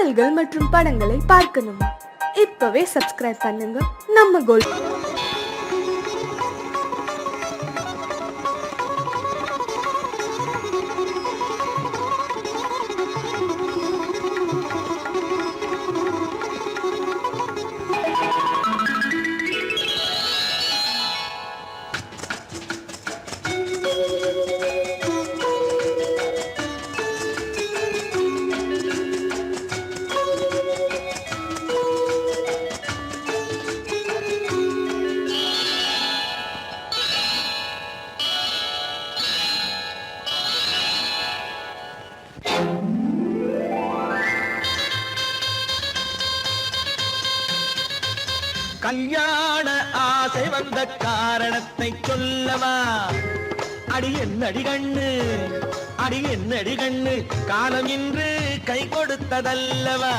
பாடல்கள் மற்றும் படங்களை பார்க்கணுமா? இப்பவே சப்ஸ்கிரைப் பண்ணுங்க நம்ம கோல்ட். கல்யாண ஆசை வந்த காரணத்தை சொல்லவா? அடி என்னடி கண்ணு, அடி என்னடி கண்ணு, காலம் இன்று கை கொடுத்ததல்லவா?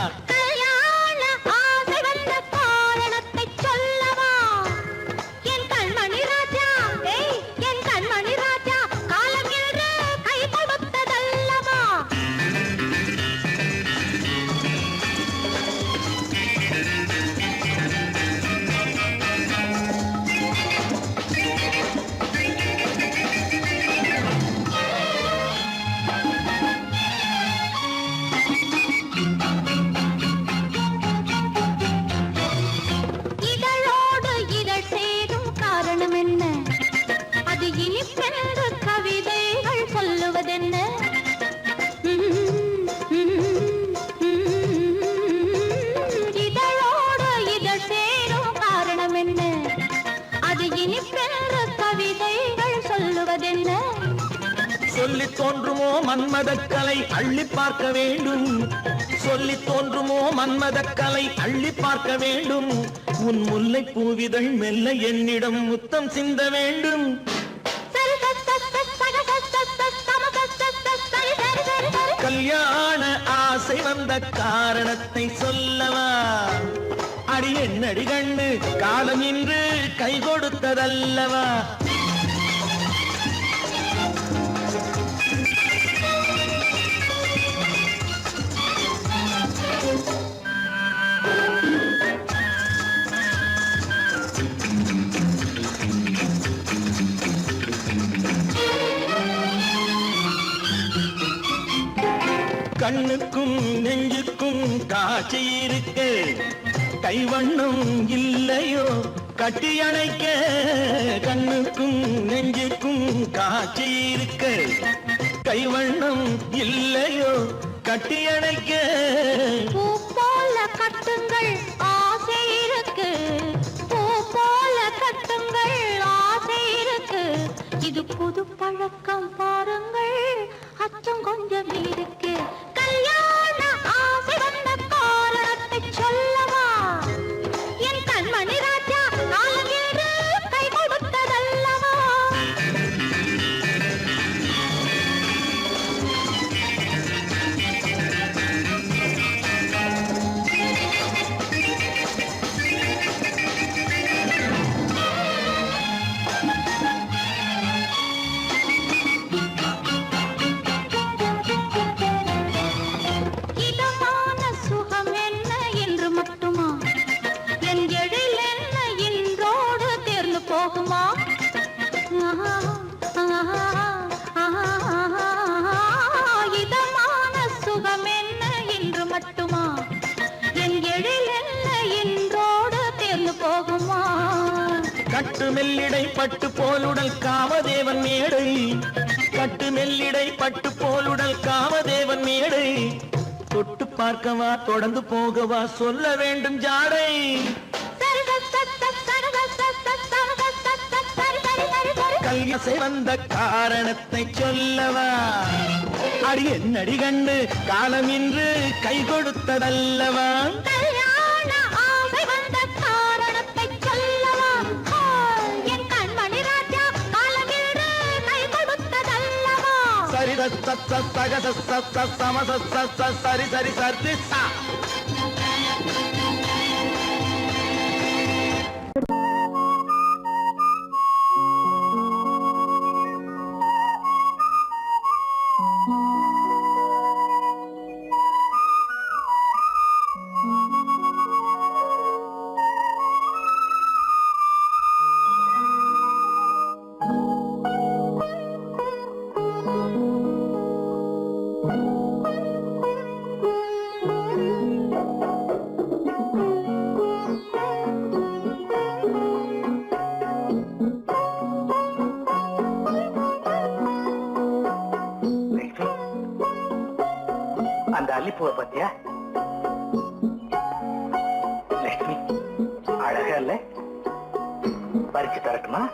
சொல்லி தோன்றுமோ மன்மதக்கலை அள்ளி பார்க்க வேண்டும், சொல்லி தோன்றுமோ மன்மதக்கலை அள்ளி பார்க்க வேண்டும். உன் முல்லை பூவிதழ் மெல்ல என்னிடம் முத்தம் சிந்த வேண்டும். கல்யாண ஆசை வந்த காரணத்தை சொல்லவா? அடி என்னடி கண்ணு, காலம் இன்று கை கொடுத்ததல்லவா? கண்ணுக்கும் நெஞ்சுக்கும் காட்சி இருக்கு, கைவண்ணம் இல்லையோ கட்டி அணைக்க? கண்ணுக்கும் நெஞ்சுக்கும் காட்சி இருக்கு, கைவண்ணம் இல்லையோ கட்டி அணைக்க? பூ போல கட்டுங்கள் ஆசை இருக்கு, பூ போல கட்டுங்கள் ஆசை இருக்கு. இது புது பழக்கம் பாருங்கள், அச்சம் கொஞ்சம் இருக்கு. கல்யாண ஆசை வந்த காரணத்தை சொல்லவா? என் கண்மணி ராஜா காலம் ஏறு கை கொடுத்ததல்லவா? கட்டு மெல்லிடை பட்டு போலுடல் காமதேவன் மேடை, கட்டு மெல்லிடை பட்டு போலுடல் காமதேவன் மேடை. தொட்டு பார்க்கவா தொடர்ந்து போகவா சொல்ல வேண்டும் ஜாடை. கல்யாணம் வந்த காரணத்தை சொல்லவா? அடி என்னடி கண்டு, காலம் இன்று கை கொடுத்ததல்லவா? சரி சரி சரி சரி. பூவை பத்தியா? லட்சுமி அழகா இல்ல? பறிச்சு தரட்டுமா?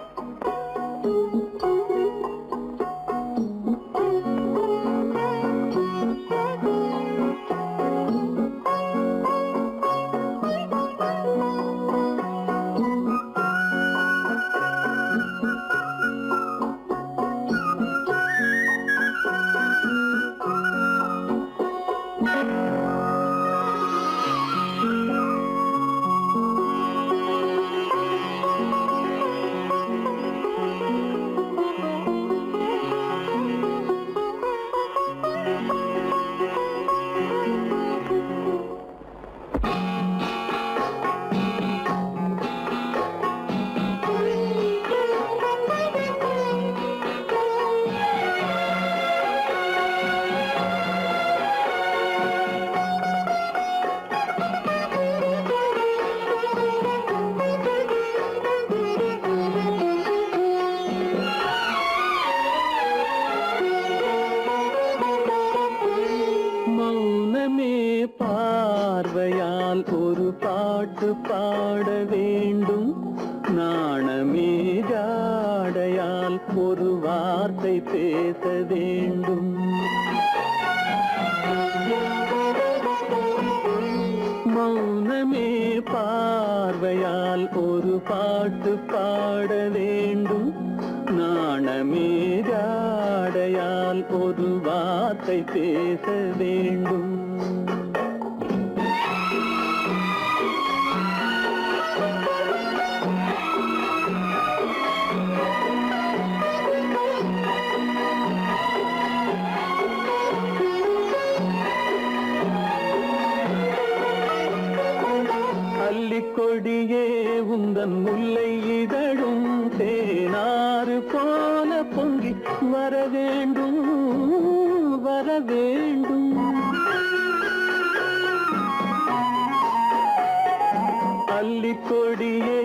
பார்வையால் ஒரு பாட்டு பாட வேண்டும், நாணமே ஜாடையால் ஒரு வார்த்தை பேச வேண்டும். மௌனமே பார்வையால் ஒரு பாட்டு பாட வேண்டும், நாணமே ஜாடையால் ஒரு வார்த்தை பேச வேண்டும். கொடியே உந்தன் முல்லை இதழும் தேனாறு போல பொங்கி வர வேண்டும், வர வேண்டும். அல்லிக்கொடியே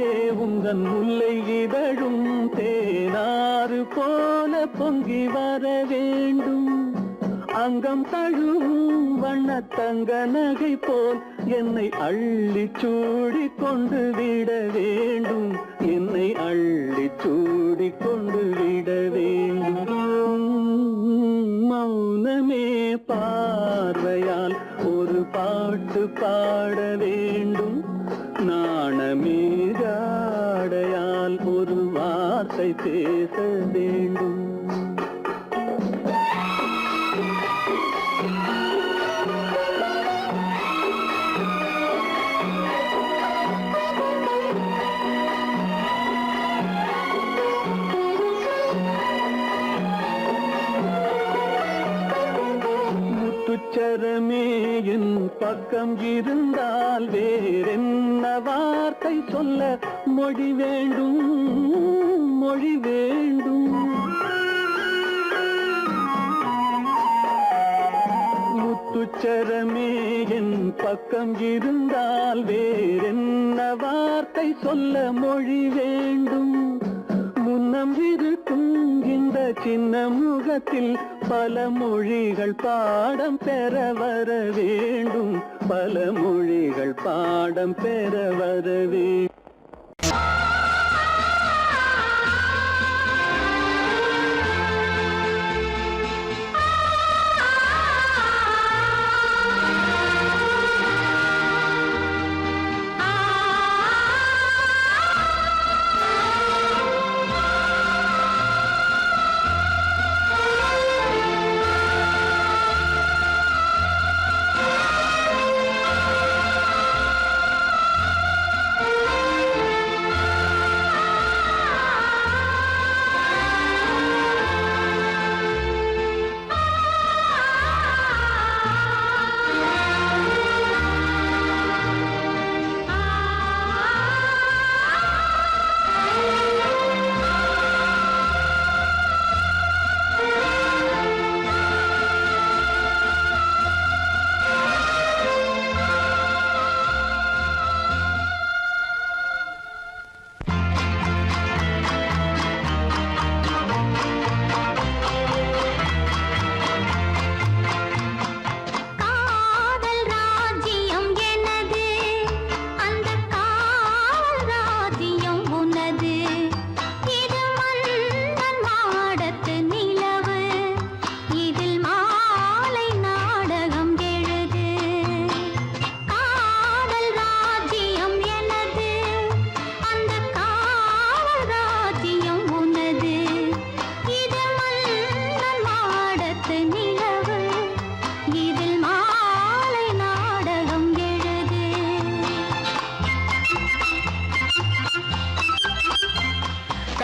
உந்தன் முல்லை இதழும் தேனாறு போல பொங்கி வர வேண்டும். அங்கம் தழுவும் வண்ணத்தங்க நகை போல் என்னை அள்ளி சூடி கொண்டு விட வேண்டும், என்னை அள்ளி சூடி கொண்டு விட வேண்டும். மௌனமே பார்வையால் ஒரு பாட்டு பாட வேண்டும், நாணமே ஜாடையால் ஒரு வார்த்தை பேச வேண்டும். முத்துச்சரமே என் பக்கம் இருந்தால் வேறென்ன வார்த்தை சொல்ல மொழி வேண்டும், மொழி வேண்டும். முத்துச்சரமே என் பக்கம் இருந்தால் வேறென்ன வார்த்தை சொல்ல மொழி வேண்டும். முன்னம் இருக்கும் இந்த சின்ன முகத்தில் பல மொழிகள் பாடம் பெற வர வேண்டும், பல மொழிகள் பாடம் பெற வர வேண்டும்.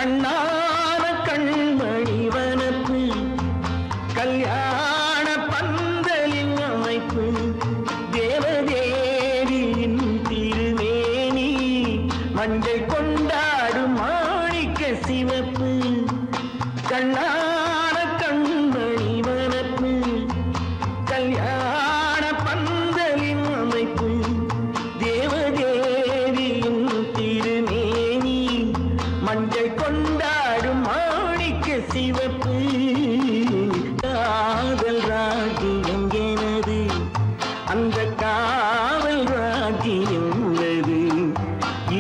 கண்ணான கண்மணி வனப்பு கல்யாண பந்தலின் அமைப்பு தேவதேவியின் திருமேனி மஞ்சள் கொண்டாடும் மாணிக்க சிவப்பு கண்ணான கண்மணி வனப்பு கல்யாண பந்தலின் அமைப்பு தேவதேவியின் திருமேனி மஞ்சள் கொண்டாடும் மாணிக்க சிவப்பு காதல் ராஜ்யம் எனது அந்த காவல் ராஜ்யம் உள்ளது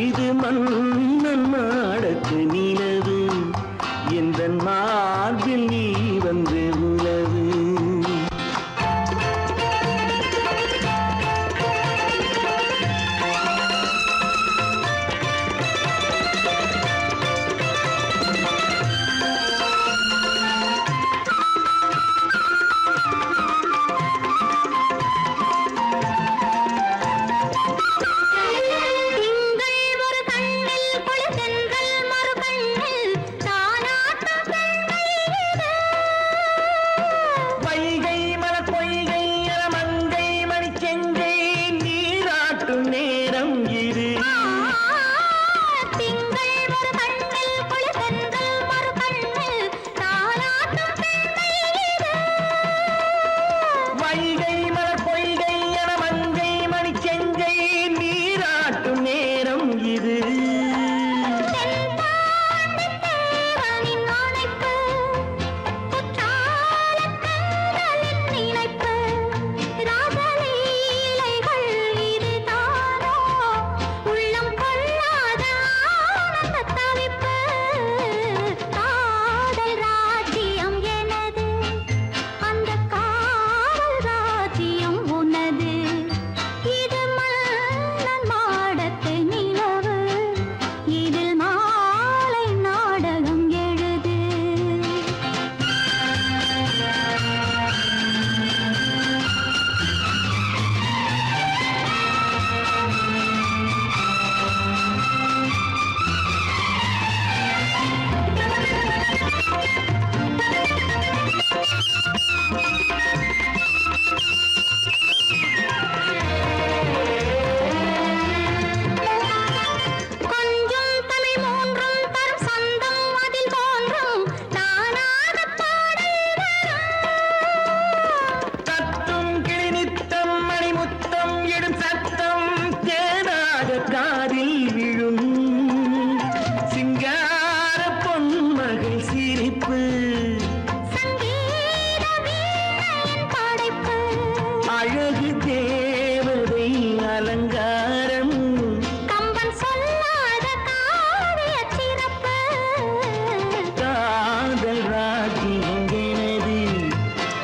இது மன்னன் மாடத்து நிலவு எந்த மார்பில் நீ வந்து உலவு திங்கள் ஒரு கண்ணில் குளிர்தென்றல் மறு கண்ணில் தானாட்டம் பெண்மையிலே. வைகை மல பொய்கை என மங்கை மணி செங்கை நீராட்டும் நேரம் இது திங்கள் ஒரு கண்ணில் குளிர்தென்றல் மறு கண்ணில் தானாட்டம் பெண்மையிலே. வைகை மல பொய்கை என மங்கை மணி செங்கை நீராட்டும் நேரம் இது தென்பாண்டித் தேவனின் ஆணைப்பு, குற்றாலக் கண்களின் நினைப்பு, ராசலீலைகள் இதுதானோ, உள்ளம் கொள்ளாத ஆனந்தத் தவிப்பு. காதல் ராஜ்யம் எனது, அந்தக் காவல் ராஜ்யம் உனது. இது மன்னன் மாடத்து நிலவு, இதில் மாலை நாடகம் எழுது. கொஞ்சம் தமிழ் மூன்றும் தரும் சந்தம் அதில் தோன்றும் தானாகப் பாடல் வரும். தத்தும் கிளி நித்தம் மணிமுத்தம் எடும் சத்தம் தேனாக காதில் விழும் சிங்கார பொன்மகள் சிரிப்பு சங்கீத வீணையின் படைப்பு, அழகு தேவதை அலங்காரம் கம்பன் சொல்லாத காவியச் சிறப்பு. காதல் ராஜ்யம் எனது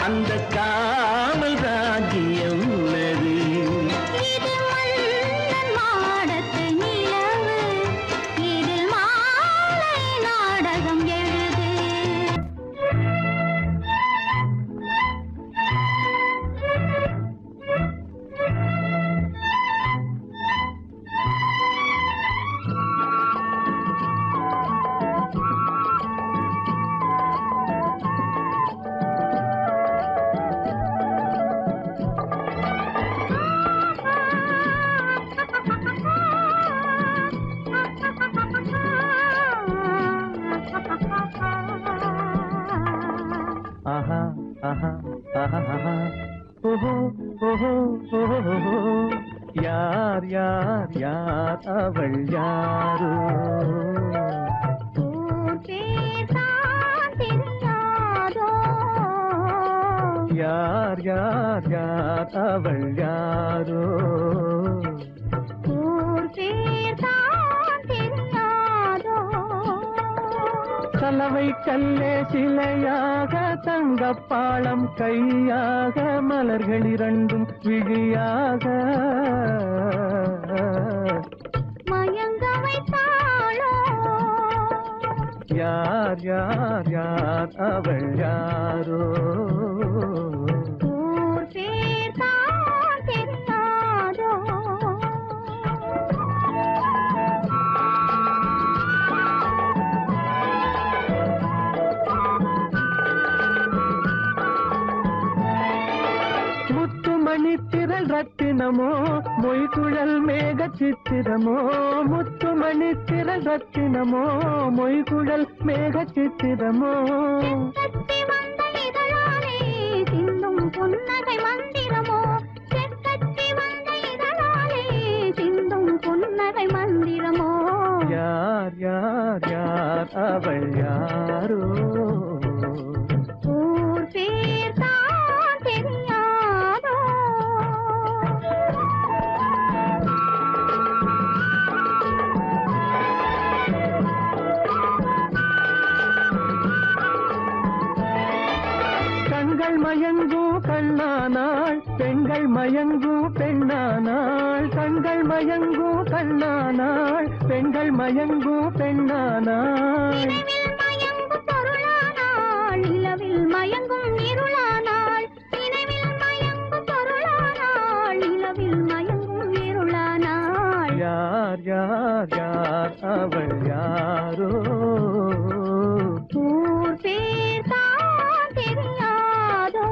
அந்த காவல் ராஜ்யம் உள்ளது இது மன்னன் மாடத்து நிலவு, இதில் மாலை நாடகம் எழுது. ஆஹா ஆஹா ஆஹா ஆஹா ஓஹோ ஓஹோ ஓஹோ யார் யார் யார் அவள் யாரோ ஊர் பேர் தான் தெரியாதோ, யார் யார் யார் அவள் யாரோ ஊர் பேர் தான் தெரியாதோ. கலவை கல்லே சிலையாக தங்கப்பாளம் கையாக மலர்கள் இரண்டும் விழியாக மயங்க வைத்தாளோ, யார் யார் யார் அவள் யாரோ ஊர் பேர் தான் தெரியாதோ. ரத்தினமோ மொய்குழல் மேக சித்திரமோ முத்துமணி திரள் ரத்தினமோ மொய்குழல் மேக சித்திரமோ செக்கச்சி வந்த இதழாலே சிந்தும் புன்னகை மந்திரமோ செக்கச்சி வந்த இதழாலே சிந்தும் புன்னகை மந்திரமோ யார் யார் யார் அவள் யாரோ ஊர் பேர் தான் தெரியாதோ கண்கள் மயங்கும் கண்ணானாள் பெண்கள் மயங்கும் பெண்ணானாள் கண்கள் மயங்கும் கண்ணானாள் பெண்கள் மயங்கும் பெண்ணானாள் நினைவில் மயங்கும் பொருளானாள் நிலவில் மயங்கும் இருளானாள் நினைவில் மயங்கும் பொருளானாள் நிலவில் மயங்கும் இருளானாள் யார் யார் யார் அவள் யாரோ ஊர் பேர் தான் தெரியாதோ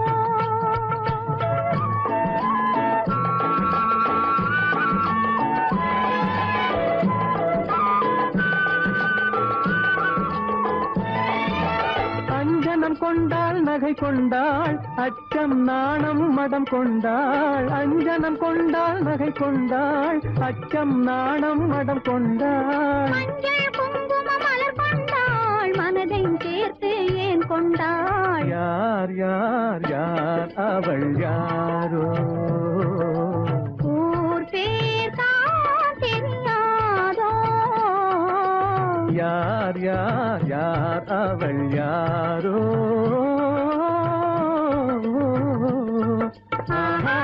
அஞ்சனம் கொண்டாள் நகை கொண்டாள் அச்சம் நாணம் மடம் கொண்டாள் அஞ்சனம் கொண்டாள் நகை கொண்டாள் அச்சம் நாணம் மடம் கொண்டாள் மஞ்சள் குங்கும மலர் கொண்டாள் மனதை சேர்த்து ஏன் கொண்டாள் யார் யார் யார் அவள் யாரோ ஊர் பேர் தான் தெரியாதோ யார் யார் யார் அவள் யாரோ ஆஹா,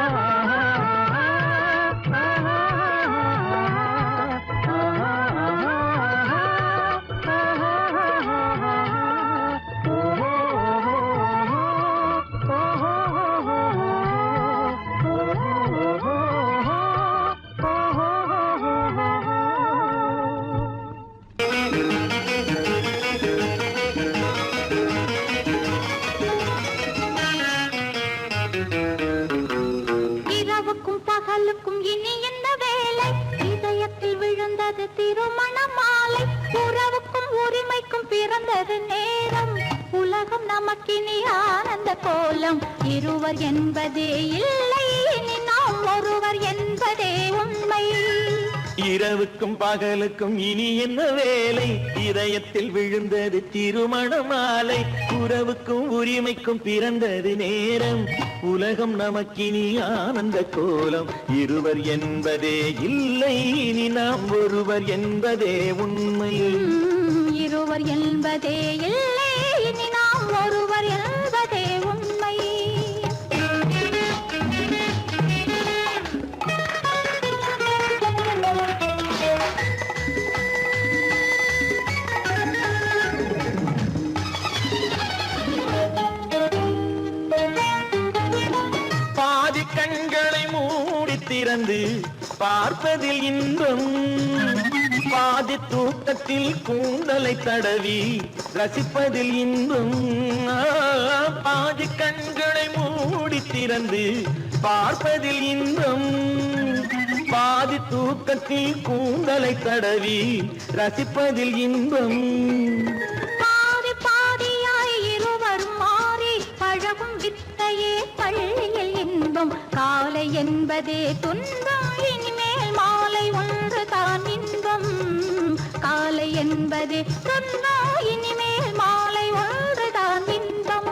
இரவுக்கும் பகலுக்கும் இனி என்ன வேலை இதயத்தில் விழுந்தது திருமண மாலை உறவுக்கும் உரிமைக்கும் பிறந்தது நேரம் உலகம் நமக்கினி ஆனந்த கோலம் இருவர் என்பதே இல்லை இனி நாம் ஒருவர் என்பதே உண்மை இரவுக்கும் பகலுக்கும் இனி என்ன வேலை இதயத்தில் விழுந்தது திருமண மாலை உறவுக்கும் உரிமைக்கும் பிறந்தது நேரம் உலகம் நமக்கினி ஆனந்த கோலம் இருவர் என்பதே இல்லை இனி நாம் ஒருவர் என்பதே உண்மை இருவர் என்பதே இல்லை இனி நாம் ஒருவர் என்பதே உண்மை பாதி கண்களை மூடி திறந்து பார்ப்பதில் இன்பம் பாதி தூக்கத்தில் கூந்தலை தடவி ரசிப்பதில் இன்பம் பாதி கண்களை மூடி திறந்து பார்ப்பதில் இன்பம் பாதி தூக்கத்தில் கூந்தலை தடவி ரசிப்பதில் இன்பம் பாதி பாதியாய் இருவர் மாறி பழகும் வித்தையே பள்ளியில் இன்பம் காலை என்பதே துன்பம் இனிமேல் மாலை ஒன்று தான் இன்பம் காலை என்பதே துன்பம் இனிமேல் மாலை ஒன்று தான் இன்பம்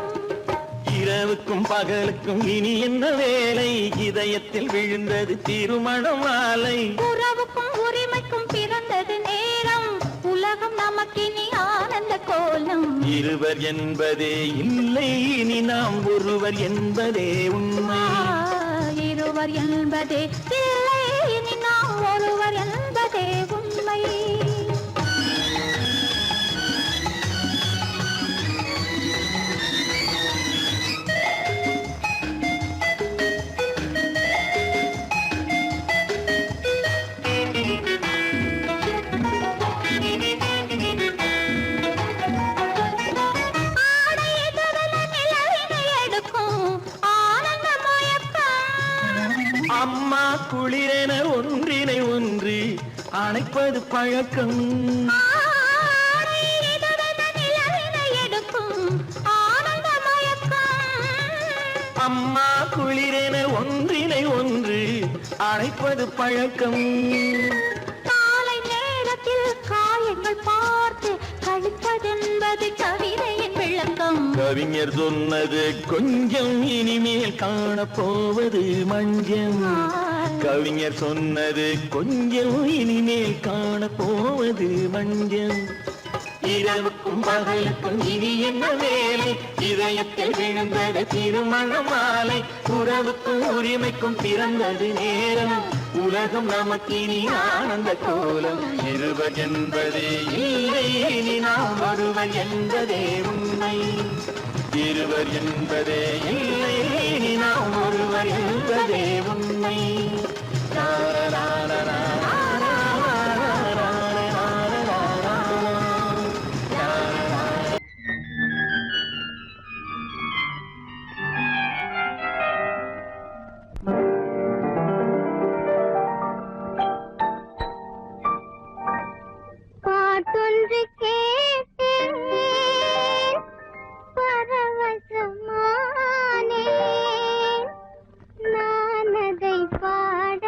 இரவுக்கும் பகலுக்கும் இனி என்ன வேலை இதயத்தில் விழுந்தது திருமண மாலை உறவுக்கும் உரிமைக்கும் பிறந்தது நேரம் உலகம் நமக்கினி ஆனந்த கோலம் இருவர் என்பதே இல்லை இனி நாம் ஒருவர் என்பதே உண்மை இருவர் என்பதே இல்லை இனி நாம் ஒருவர் என்பதே உண்மை குளிரென ஒன்றினை ஒன்று அணைப்பது பழக்கம். ஆடை இதுவென நிலவினை எடுக்கும் ஆனந்த மயக்கம். அம்மா குளிரென ஒன்றினை ஒன்று அணைப்பது பழக்கம். காலை நேரத்தில் காயங்கள் பார்த்து கழிப்பதென்பது கவிதையின் விளக்கம். கவிஞர் சொன்னது கொஞ்சம் இனிமேல் காணப்போவது மஞ்சம். கவிஞர் சொன்னது கொஞ்சம் இனிமேல் காணப்போவது மஞ்சம். இரவுக்கும் பகலுக்கும் இனி என்ன வேலை, இதயத்தில் விழுந்தது திருமண மாலை. உறவுக்கும் உரிமைக்கும் பிறந்தது நேரம், உலகம் நமக்கினி ஆனந்த கோலம். இருவர் என்பதே இல்லை, இனி நாம் ஒருவர் என்பதே உண்மை. இருவர் என்பதே இல்லை, இனி நாம் ஒருவர் என்பதே உண்மை. பாட்டொன்று கேட்டேன் பரவசமானேன், நான் அதை பாட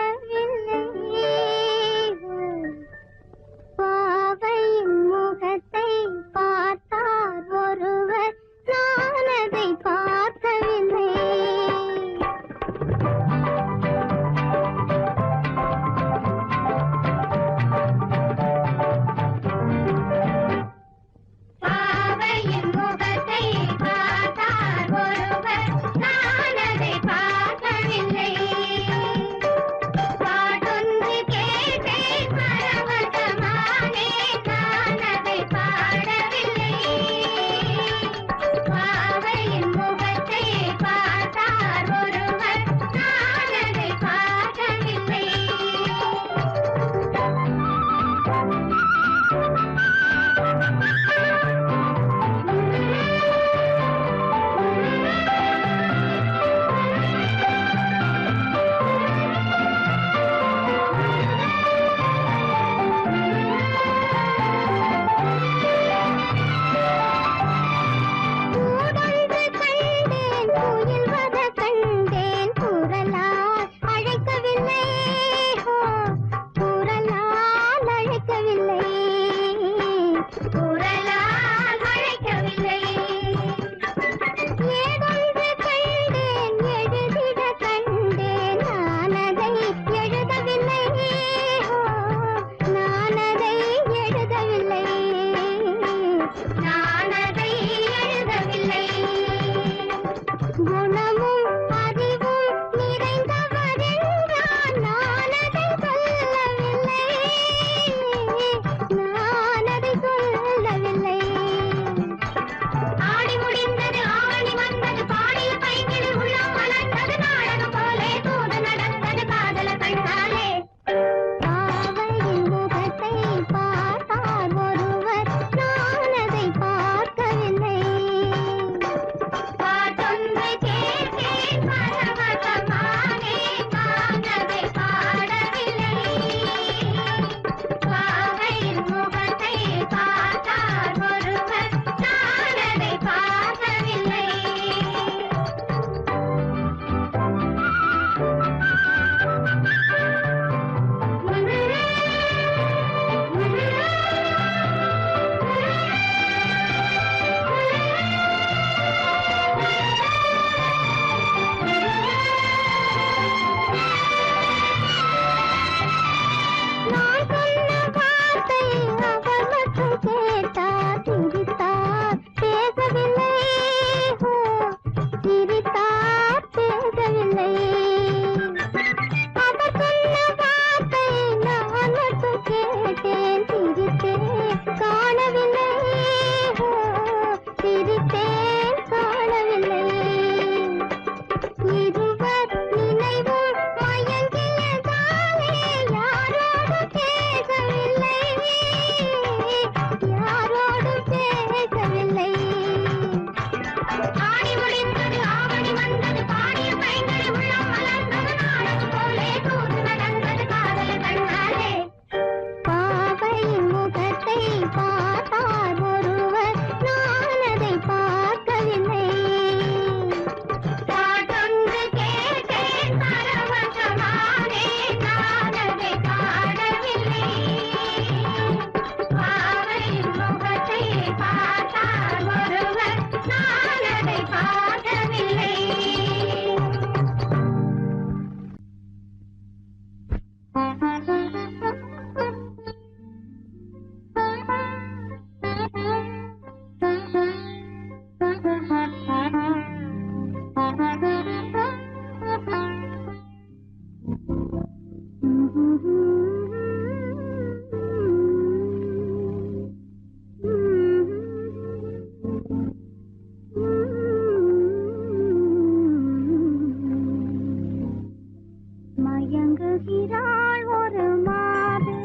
மயங்குகிறாள் ஒரு மாது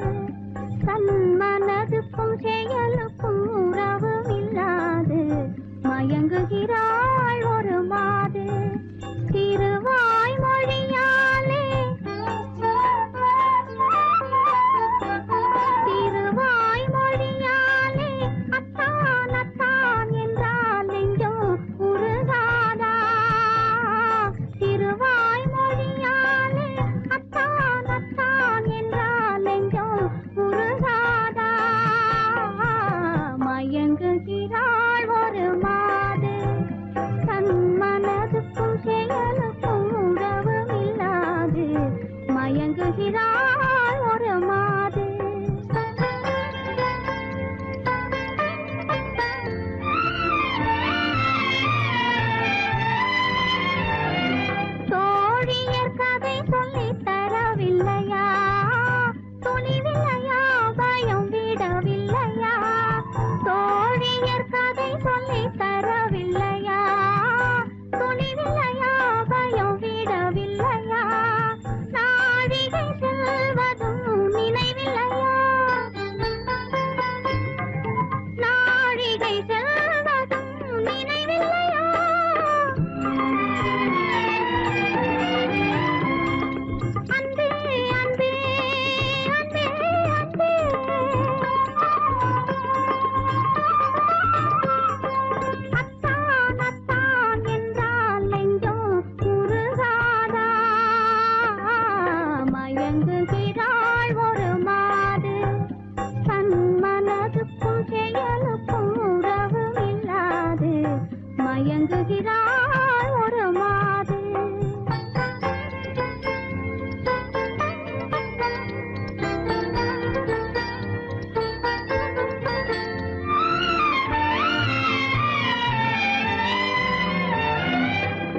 தன் மனதுக்கும் செயலுக்கும் உறவும் இல்லாது மயங்குகிறாள் ஒரு மாது திருவாய் மொழியாலே திருவாய் மொழியாலே அத்தான் அத்தான் என்றால் நெஞ்சம் உருகாதா திருவாய் மொழியாலே அத்தான் அத்தான் என்றால் நெஞ்சம் உருகாதா மயங்குகிறாள் ஒரு மாது தன் மனதுக்கும் செயலுக்கும் உறவும் இல்லாது மயங்குகிறாள் ஒரு மாது தோழியர் கதை சொல்லித் தரவில்லையா துணிவில்லையா பயம் விடவில்லையா தோழியர் கதை சொல்லித் தரவில்லையா துணிவில்லையா பயம் விடவில்லையா நாழிகை செல்வதும் நினைவில்லையா நாழிகை செல்வதும் நினைவில்லையா அன்பே அன்பே அன்பே அன்பே அத்தான் அத்தான் என்றால் நெஞ்சம் உருகாதா மயங்குகிறாள் ஒரு மாது தன் மனதுக்கும் செயலுக்கும் உறவும் இல்லாது மயங்குகிறாள் ஒரு மாது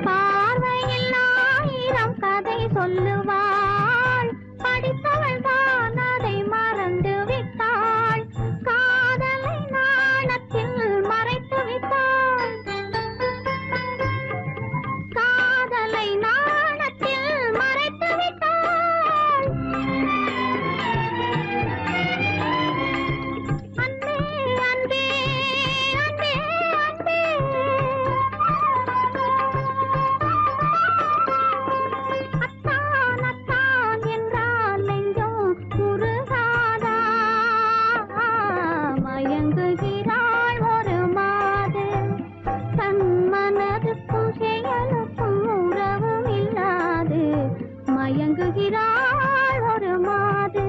பார்வையில் ஆயிரம் கதை சொல்லுவாள் படித்தவள் தான் அதை மறந்து விட்டாள் காதலை நாணத்தில் மறைத்து விட்டாள் காதலை நாணத்தில் மறைத்து விட்டாள் அன்பே அன்பே அன்பே அன்பே அத்தான் அத்தான் என்றால் நெஞ்சம் உருகாதா மயங்குகிறாள் ஒரு மாது தன் மனதுக்கும் செயலுக்கும் உறவும் இல்லாது மயங்குகிறாள் ஒரு மாது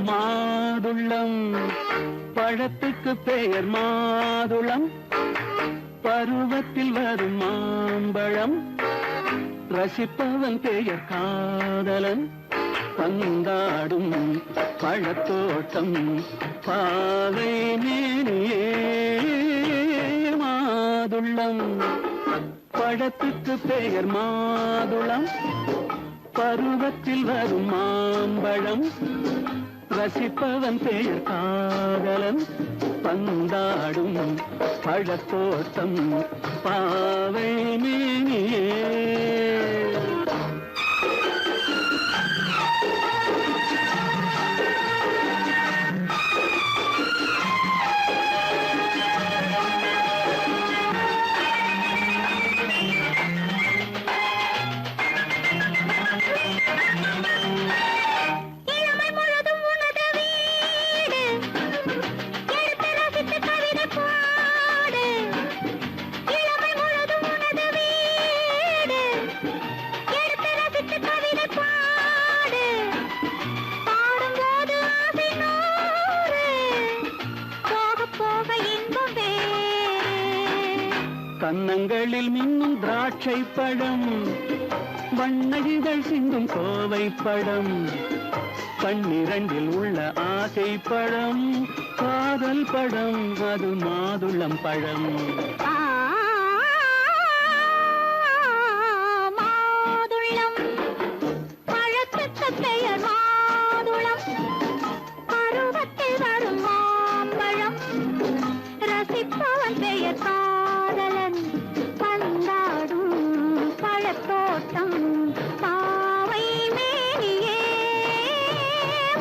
மாதுளம் பழத்துக்கு பெயர் மாதுளம் பருவத்தில் வரும் மாம்பழம் ரசிப்பவன் பெயர் காதலன் பந்தாடும் பழத்தோட்டம் பாவை மேனியே மாதுளம் பழத்துக்கு பெயர் மாதுளம் பருவத்தில் வரும் மாம்பழம் ரசிப்பவன் பெயர் காதலன் பந்தாடும் பழத்தோட்டம் பாவை மேனியே கன்னங்களில் மின்னும் திராட்சை பழம், வண்ணகிகள் சிந்தும் கோவை பழம், கண்ணிரண்டில் உள்ள ஆசை பழம், காதல் பழம், அது மாதுளம் பழம். மாதுளம் பழத்துக்கு பெயர் மாதுளம், பருவத்தில் வரும் மாம்பழம், ரசிப்பவன் பெயர் காதலன், பந்தாடும் பழத்தோட்டம், பாவை மேனியே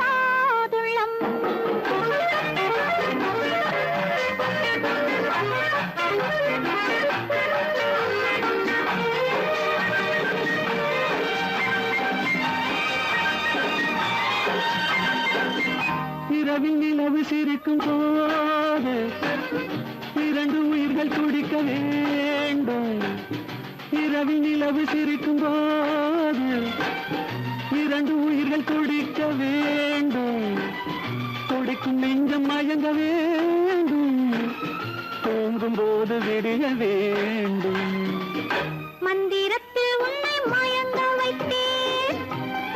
மாதுளம். இரவில் நிலவு சிரிக்கும் போது இரண்டு உயிர்கள் துடிக்க வேண்டும். இரவில் நிலவு சிரிக்கும் போது இரண்டு உயிர்கள் துடிக்க வேண்டும். துடிக்கும் நெஞ்சம் மயங்க வேண்டும், தூங்கும் போது விடிய வேண்டும். மந்திரத்தில் உன்னை மயங்க வைத்தேன்,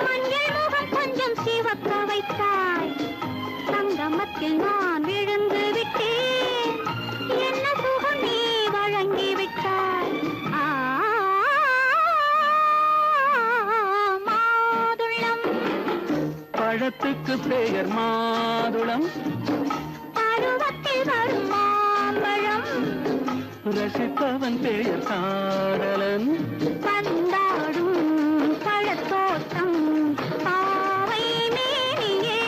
மஞ்சள் முகம் கொஞ்சம் சிவக்க வைத்தாய், சங்கமத்தில் நான் விழுந்து விட்டேன், என்ன சுகம் நீ வழங்கி விட்டாய். மாதுளம் பழத்துக்கு பெயர் மாதுளம், பருவத்தில் வரும் மாம்பழம், ரசிப்பவன் பெயர் காதலன், பந்தாடும் பழத்தோட்டம், பாவை மேனியே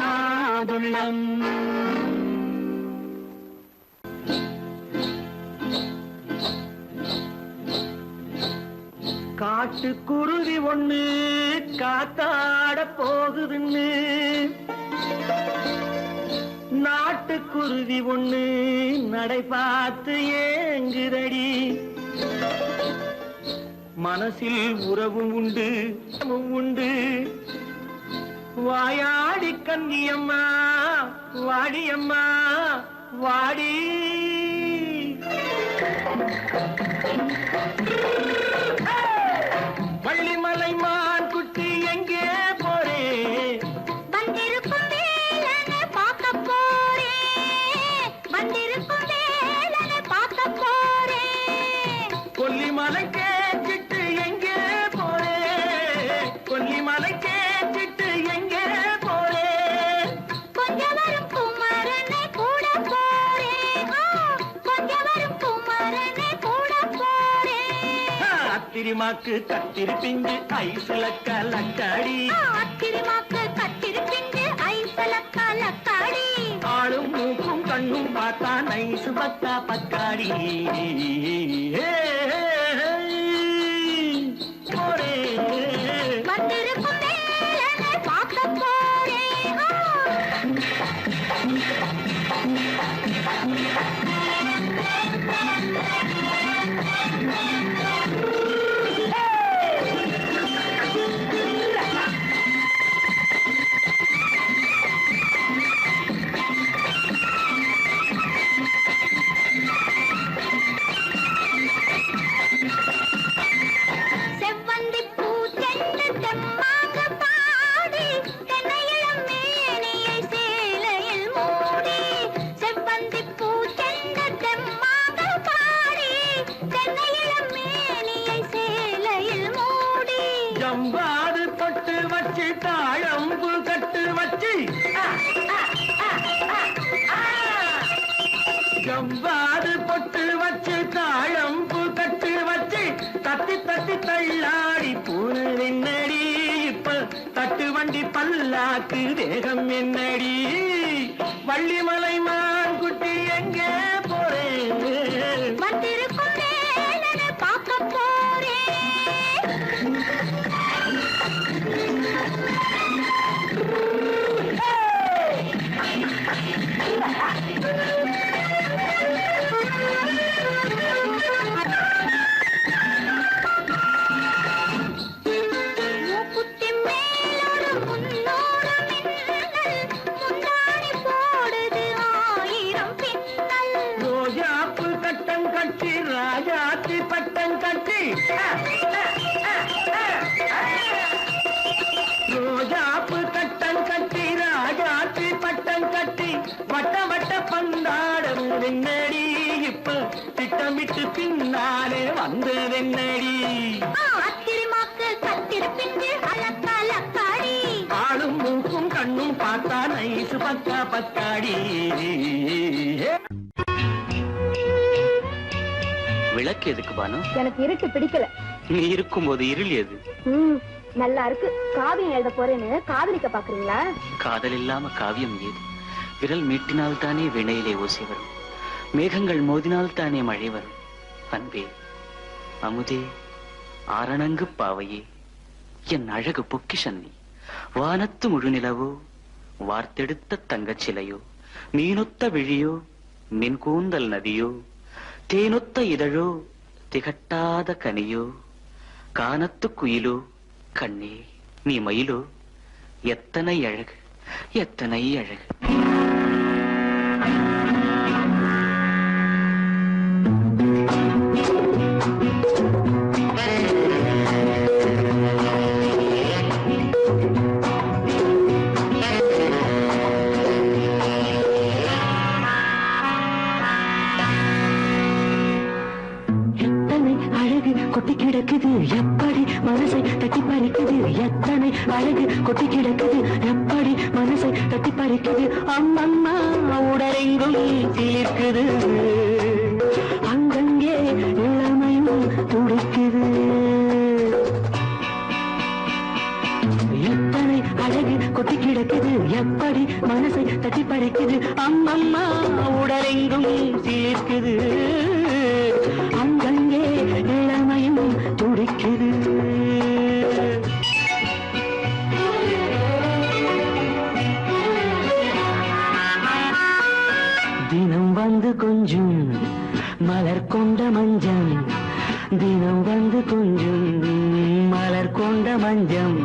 மாதுளம். காட்டுக்குருவி ஒண்ணு காத்தாட போகுதுன்னு, நாட்டுக்குருவி ஒண்ணு நடை பார்த்து ஏங்குதடி. மனசில் உறவும் உண்டு உண்டு, வாயாடி கன்னியம்மா வாடியம்மா வாடி. வள்ளிமலை மான் குட்டி எங்கே போறே? வந்திருக்கும் வேலனை பார்க்க போறேன், வந்திருக்கும் வேலனை பார்க்க போறேன். கொல்லிமலை கேட்டுட்டு எங்கே போறே? கொல்லிமலை கேட்டுட்டு எங்கே போறே? கொஞ்சம் வரும் குமரனை கூட போறேன், கொஞ்சம் வரும் குமரனை கூட போறேன். அத்திரிமாக்கு கத்திரி பிஞ்சு ஐசுல கலக்காடி, அத்திரிமாக்கு கத்திரி பிஞ்சு ஐசல கலக்காடி, ஆளும் மூக்கும் கண்ணும் பார்த்தா நைசு பக்கா பக்காடி. போரே வந்திருக்கும் வேலனை பார்க்க போறேன். செவ்வந்தி பூ செண்டு தெம்மாக பாடி, தென்னையிளம் மேனியை சேலையில் மூடி. செவ்வந்தி பூ செண்டு தெம்மாக பாடி, தென்னையிளம் மேனியை சேலையில் மூடி. ஜம்பாது பொட்டு வச்சு தாழம்பு கட்டு வச்சு, ஜம்பாது பொட்டு வச்சு தாழம்பு கட்டு வச்சு, தத்தி தத்தி தள்ளாடி பூனை என்னடி. இப்ப தட்டு வண்டி பல்லாக்கு வேகம் என்னடி. வள்ளிமலை மான் குட்டி எங்கே போறேன்? வந்திருக்கும் வேலனை பார்க்க போறேன். மூக்குத்தி மேலோடு முன்னோடு மின்னல், முந்தாணி போடுது கட்டி ராஜாத்தி பட்டம் கட்டி ரோஜாப்பு கட்டம் கட்டி ராஜாத்தி பட்டம் கட்டி வட்ட வட்ட பந்தாடம் வெண்ணடி இப்ப திட்டமிட்டு பின்னாலே வந்து வெண்ணடி ஆத்திரமாக்கு கத்திருப்பின்று அலக்காடி ஆளும் மூக்கும் கண்ணும் பார்த்தா நைசு பக்கா பக்காடி. விளக்கு எதுக்கு பானு? எனக்கு இருட்டு பிடிக்கல. நீ இருக்கும்போது இருள் எது? நல்லா இருக்கு. காவியம் எழுத போறேன்னு காதலிக்க பாக்குறீங்களா? காதல் இல்லாம காவியம் ஏது? விரல் மீட்டினால் தானே வினையிலே ஓசை வரும், மேகங்கள் மோதினால் தானே மழை வரும். அன்பே, அமுதே, ஆரணங்கு பாவையே, என் அழகு பொக்கிஷன் நீ. வானத்து முழுநிலவோ, வார்த்தெடுத்த தங்கச் சிலையோ, மீனொத்த விழியோ, மின் கூந்தல் நதியோ, தேனொத்த இதழோ, திகட்டாத கனியோ, கானத்து குயிலோ, கண்ணே நீ மயிலோ, எத்தனை அழகு, எத்தனை அழகு. கொட்டி கிடக்குது எப்படி மனசை தட்டி பறிக்குது, எத்தனை அழகு கொட்டி கிடக்குது எப்படி மனசை தட்டி பறிக்குது. அம்மம்மா உடலெங்கும் தீர்க்குது, அங்கங்கே இளமையும் துடிக்குது. எத்தனை அழகு கொட்டி கிடக்குது எப்படி மனசை தட்டி பறிக்குது. அம்மம்மா உடலெங்கும் தீர்க்குது, அங்கங்கே இளமையும் துடிக்குது. தினம் வந்து கொஞ்சம் மலர் கொண்ட மஞ்சம், தினம் வந்து கொஞ்சம் மலர் கொண்ட மஞ்சம்,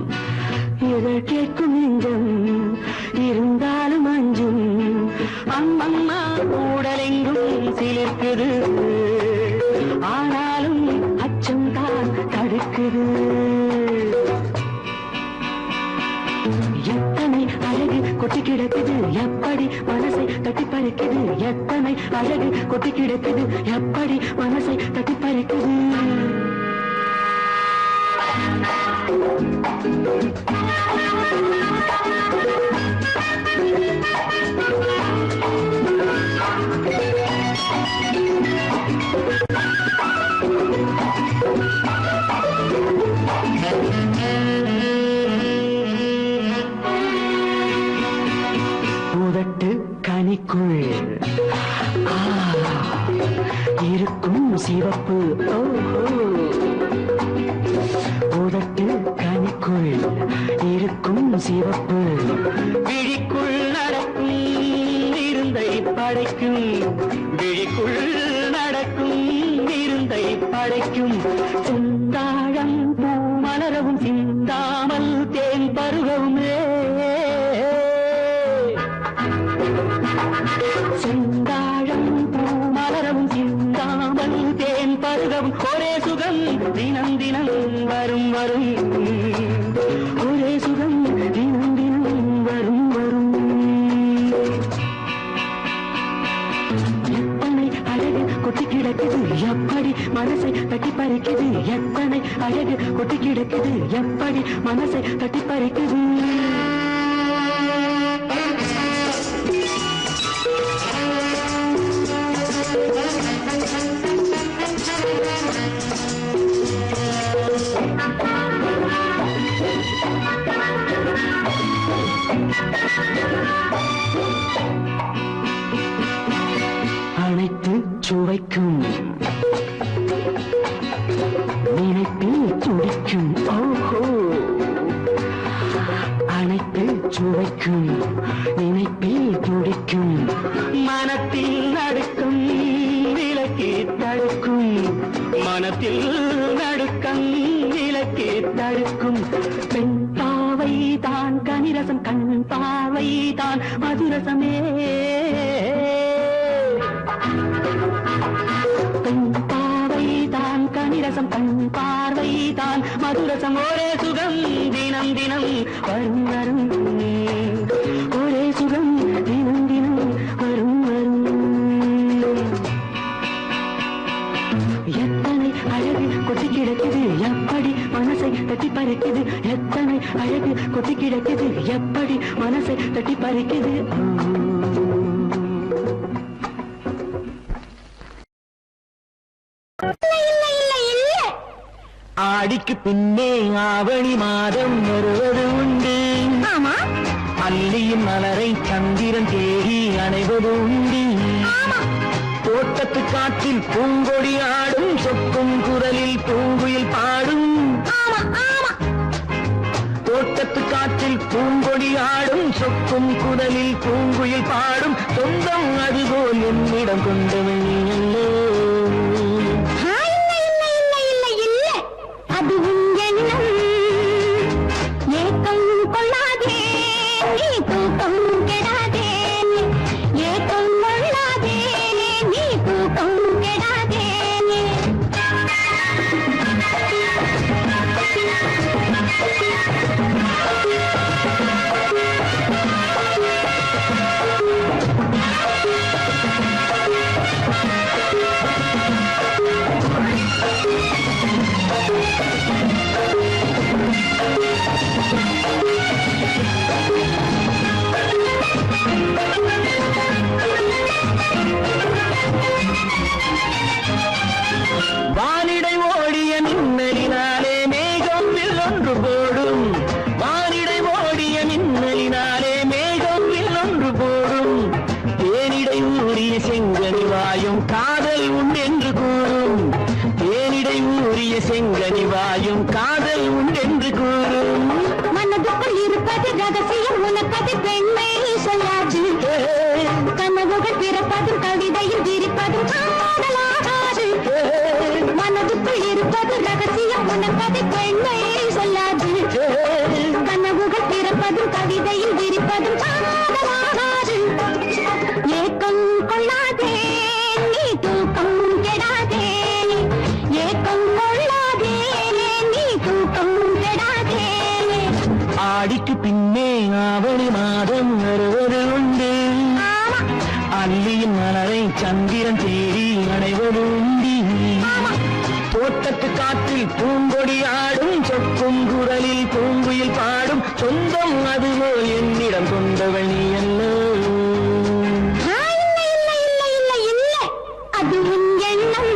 இதழ் கேட்கும் நெஞ்சம் இருந்தாலும் அஞ்சும். அம்மம்மா உடலெங்கும் சிலிர்க்குது, ஆனாலும் அச்சம் தான் தடுக்குது. எத்தனை அழகு கொட்டி கிடக்குது எப்படி மனசை தட்டி பறிக்குது, எத்தனை அழகு கொட்டி கிடக்குது எப்படி மனசை தட்டி பறிக்குது. உதட்டு கனிக்குள் இருக்கும் சிவப்பு, உதட்டு கனிக்குள் இருக்கும் சிவப்பு, விழிக்குள் நடக்கும் இருந்தை படைக்கும், விழிக்குள் நடக்கும் இருந்தை படைக்கும். செந்தாழம் பூ மலரவும் சிந்தாமல் தேன் பருகவுமே, செந்தாழம் பூ மலரவும் சிந்தாமல் தேன் பருகவும். ஒரே சுகம் தினம் தினம் வரும் வரும், ஒரே சுகம் தினம் தினம் வரும் வரும். எத்தனை அழகு கொட்டி கிடக்குது எப்படி மனசை தட்டி பறிக்குது, எத்தனை அழகு கொட்டி கிடக்குது எப்படி மனசை தட்டி பறிக்குது. அனைத்து சுவைக்கும் நினைப்பில் துடிக்கும், ஓஹோ, அனைத்து சுவைக்கும் நினைப்பில் துடிக்கும். மனத்தில் நடுக்கும் விலக்கி தடுக்கும், மனத்தில் நடுக்கம் விலக்கி தடுக்கும். பெண் பாவை தான் கனிரசம், கண் பாவை தான் மதுரசமே. பெண் பரவசம் கண் பார்வைதான் மதுரசம் ஒரே சுகம் தினம் தினம் வரும் வரும் ஒரே சுகம் தினம் தினம் வரும் வரும் எத்தனை அழகு கொட்டி கிடக்குது எப்படி மனசை தட்டி பறிக்குது எத்தனை அழகு கொட்டி கிடக்குது எப்படி மனசை தட்டி பறிக்குது ஆடிக்கு பின்னே ஆவணி மாதம் வருவது உண்டு அல்லியின் மலரை சந்திரன் தேடி அணைவது உண்டு தோட்டத்து காற்றில் பூங்கொடி ஆடும் சொக்கும் குரலில் பூங்குயில் பாடும் தோட்டத்து காற்றில் பூங்கொடி ஆடும் சொக்கும் குரலில் பூங்குயில் பாடும் சொந்தம் அதுபோல் என்னிடம் கொண்டவள் நீ அல்லோ அது உன் எண்ணம் ஏக்கம் கொள்ளாதே நீ தூக்கம் கெடாதே ஏக்கம் கொள்ளாதே நீ தூக்கம் கெடாதே வானிடை ஓடிய மின்னலினாலே மேகம் வில்லொன்று போடும் வானிடை ஓடிய மின்னலினாலே மேகம் வில்லொன்று போடும் தேனிடை ஊறிய செங்கனி வாயும் காதல் உண்டென்று கூறும் தேனிடை ஊறிய செங்கனி வாயும் காதல் உண்டென்று கூறும் மனதுக்குள் இருப்பது ரகசியம் உனக்கது பெண்மை சொல்லாது கனவுகள் பிறப்பதும் கவிதையில் விரிப்பதும் காதலாகாது மனதுக்குள் இருப்பது ரகசியம் உனக்கது பெண்மை சொல்லாது கனவுகள் பிறப்பதும் கவிதையில் விரிப்பதும் காதலாகாது ஏக்கம் கொள்ளாதே நீ தூக்கம் கெடாதே ஏக்கம் கொள்ளாதே நீ தூக்கம் கெடாதே ஆடிக்கு பின்னே ஆவணி மாதம் வருவது உண்டு அல்லியின் மலரை சந்திரன் தேடி அணைவது உண்டு தோட்டத்து காற்றில் பூங்கொடி ஆடும் சொக்கும் குரலில் பூங்குயில் பாடும் சொந்தம் அதுபோல் என்னிடம் கொண்டவள் நீ அல்லோ அது உன் எண்ணம்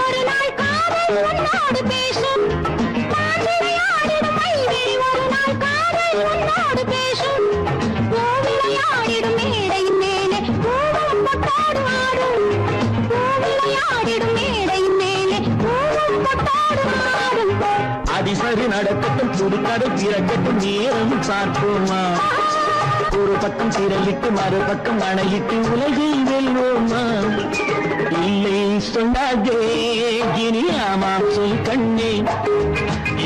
ஒரு நாள் காதல் உன்னோடு பேசும் விளையாடிடும் மைவிழி ஒரு நாள் காதல் உன்னோடு பேசும் விளையாடிடும் மேடையின் மேலே பூவும் பொட்டாடு ஆடும் விளையாடிடும் மேடையின் மேலே பூவும் பொட்டாடு ஆடும் அதிசரி நடக்கட்டும் புதுக்கடை திறக்கட்டும் நேரம் பார்ப்போமா ஒரு பக்கம் திரையிட்டு மறுபக்கம் அணையிட்டு உலகை வெல்வோமா இல்லை சொல்லாதே இனி ஆமாம் சொல் கண்ணே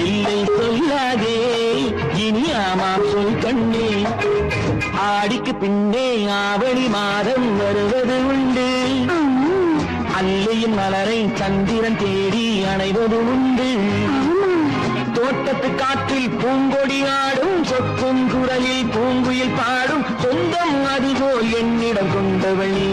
இல்லை சொல்லாதே இனி ஆமாம் சொல் கண்ணே ஆடிக்கு பின்னே ஆவணி மாதம் வருவது உண்டு அல்லியின் மலரை சந்திரன் தேடி அணைவது உண்டு தோட்டத்து காற்றில் பூங்கொடி ஆடும் சொக்கும் குரலில் பூங்குயில் பாடும் சொந்தம் அதுபோல் என்னிடம் கொண்டவள் நீ